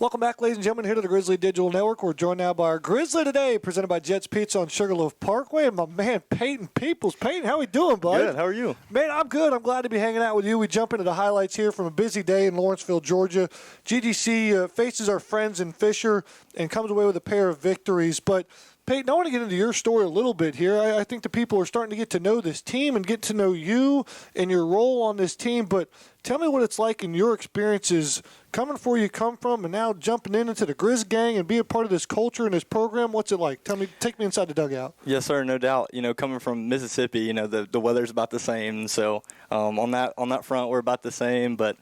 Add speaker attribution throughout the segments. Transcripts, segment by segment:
Speaker 1: Welcome back, ladies and gentlemen, here to the Grizzly Digital Network. We're joined now by our Grizzly Today, presented by Jet's Pizza on Sugarloaf Parkway. And my man, Peyton Peoples. Peyton, how we doing, bud?
Speaker 2: Good. How are you?
Speaker 1: Man, I'm good. I'm glad to be hanging out with you. We jump into the highlights here from a busy day in Lawrenceville, Georgia. GGC faces our friends in Fisher and comes away with a pair of victories. But Peyton, I want to get into your story a little bit here. I think the people are starting to get to know this team and get to know you and your role on this team. But tell me what it's like in your experiences coming from where you come from and now jumping into the Grizz gang and being a part of this culture and this program. What's it like? Take me inside the dugout.
Speaker 2: Yes, sir, no doubt. Coming from Mississippi, the weather's about the same. So on that front, we're about the same. But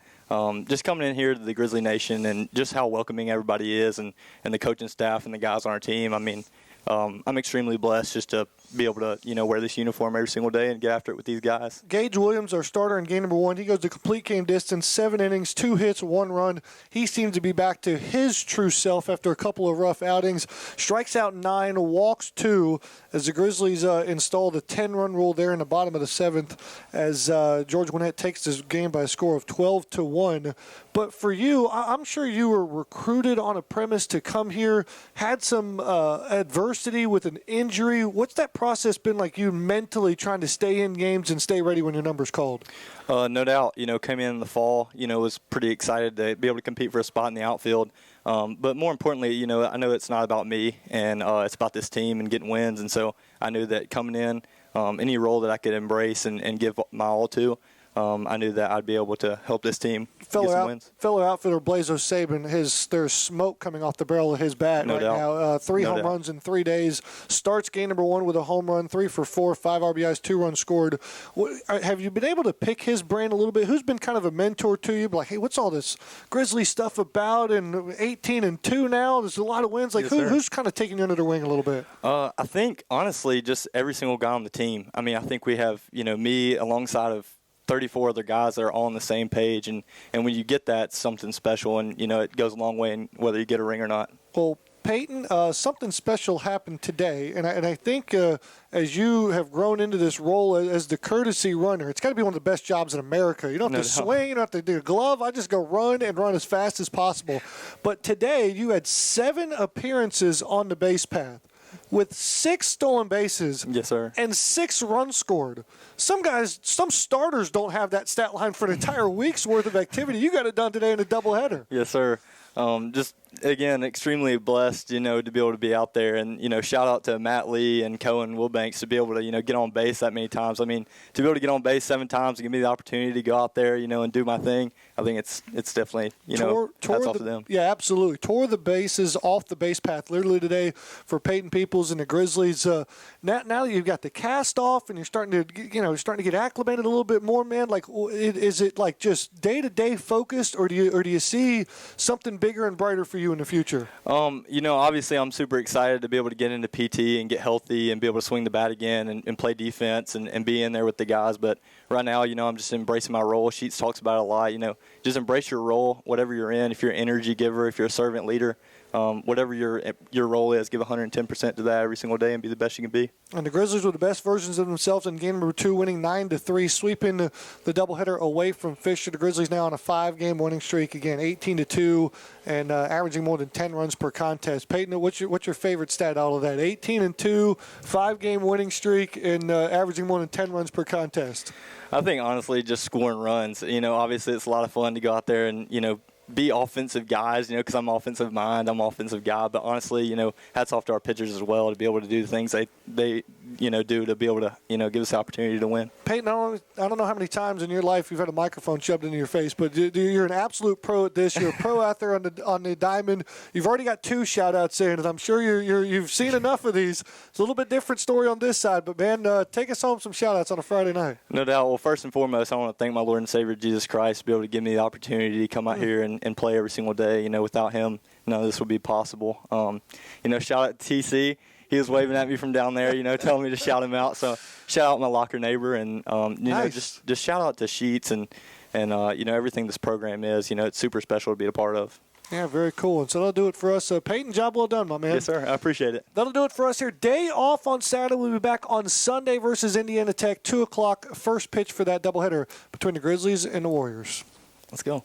Speaker 2: just coming in here to the Grizzly Nation and just how welcoming everybody is and the coaching staff and the guys on our team, I mean, I'm extremely blessed just to be able to, wear this uniform every single day and get after it with these guys.
Speaker 1: Gage Williams, our starter in game number 1, he goes to complete game distance, 7 innings, 2 hits, 1 run. He seems to be back to his true self after a couple of rough outings. Strikes out 9, walks 2 as the Grizzlies install the 10-run rule there in the bottom of the 7th as George Gwinnett takes this game by a score of 12-1. But for you, I'm sure you were recruited on a premise to come here, had some adversity with an injury. What's that process been like, you mentally trying to stay in games and stay ready when your number's called?
Speaker 2: No doubt. Came in the fall, was pretty excited to be able to compete for a spot in the outfield. But more importantly, I know it's not about me, and it's about this team and getting wins. And so I knew that coming in, any role that I could embrace and give my all to, I knew that I'd be able to help this team get some wins.
Speaker 1: Fellow outfielder Blazo Sabin, there's smoke coming off the barrel of his bat now. 3 home runs in 3 days. Starts game number 1 with a home run, 3 for 4, 5 RBIs, 2 runs scored. Have you been able to pick his brain a little bit? Who's been kind of a mentor to you? Like, hey, what's all this Grizzly stuff about? And 18-2 now. There's a lot of wins. Like,
Speaker 2: yes,
Speaker 1: who's kind of taking you under the wing a little bit?
Speaker 2: I think honestly, just every single guy on the team. I mean, I think we have me alongside of 34 other guys that are all on the same page, and when you get that, it's something special, and it goes a long way in whether you get a ring or not.
Speaker 1: Well, Peyton, something special happened today, and I think as you have grown into this role as the courtesy runner, it's got to be one of the best jobs in America. You don't have to swing, you don't have to do a glove. I just go run as fast as possible. But today you had 7 appearances on the base path, with 6 stolen bases,
Speaker 2: yes, sir,
Speaker 1: and 6 runs scored. Some starters don't have that stat line for an entire week's worth of activity. You got it done today in a doubleheader.
Speaker 2: Yes, sir. Just, again, extremely blessed, to be able to be out there. And, shout out to Matt Lee and Cohen Wilbanks to be able to, get on base that many times. I mean, to be able to get on base 7 times and give me the opportunity to go out there, and do my thing, I think it's definitely, hats off to them.
Speaker 1: Yeah, absolutely. Tore the bases off the base path literally today for Peyton Peoples and the Grizzlies. Now that you've got the cast off and you're starting to get acclimated a little bit more, man, like, is it like just day-to-day focused, or do you see something bigger and brighter for you in the future?
Speaker 2: Obviously I'm super excited to be able to get into PT and get healthy and be able to swing the bat again and play defense and be in there with the guys. But right now, I'm just embracing my role. Sheets talks about it a lot. Just embrace your role, whatever you're in. If you're an energy giver, if you're a servant leader, whatever your role is, give 110% to that every single day and be the best you can be.
Speaker 1: And the Grizzlies were the best versions of themselves in game number 2, winning 9-3, sweeping the doubleheader away from Fisher. The Grizzlies now on a 5-game winning streak, again 18-2, and averaging more than 10 runs per contest. Peyton, what's your favorite stat out of that? 18-2, 5-game winning streak, and averaging more than 10 runs per contest.
Speaker 2: I think honestly, just scoring runs. Obviously it's a lot of fun to go out there and be offensive guys, because I'm offensive mind, I'm offensive guy. But honestly, hats off to our pitchers as well to be able to do the things they do to be able to, give us the opportunity to win.
Speaker 1: Peyton, I don't know how many times in your life you've had a microphone shoved into your face, but you're an absolute pro at this. You're a pro out there on the diamond. You've already got 2 shout-outs in, and I'm sure you've seen enough of these. It's a little bit different story on this side, but, man, take us home some shout-outs on a Friday night.
Speaker 2: No doubt. Well, first and foremost, I want to thank my Lord and Savior, Jesus Christ, to be able to give me the opportunity to come out here and play every single day. Without him, none of this would be possible. Shout out to TC. He was waving at me from down there, telling me to shout him out. So shout out my locker neighbor, and
Speaker 1: nice.
Speaker 2: just shout out to Sheets and everything this program is. It's super special to be a part of.
Speaker 1: Yeah, very cool. And so that'll do it for us. Peyton, job well done, my man.
Speaker 2: Yes, sir. I appreciate it.
Speaker 1: That'll do it for us here. Day off on Saturday. We'll be back on Sunday versus Indiana Tech, 2 o'clock. First pitch for that doubleheader between the Grizzlies and the Warriors.
Speaker 2: Let's go.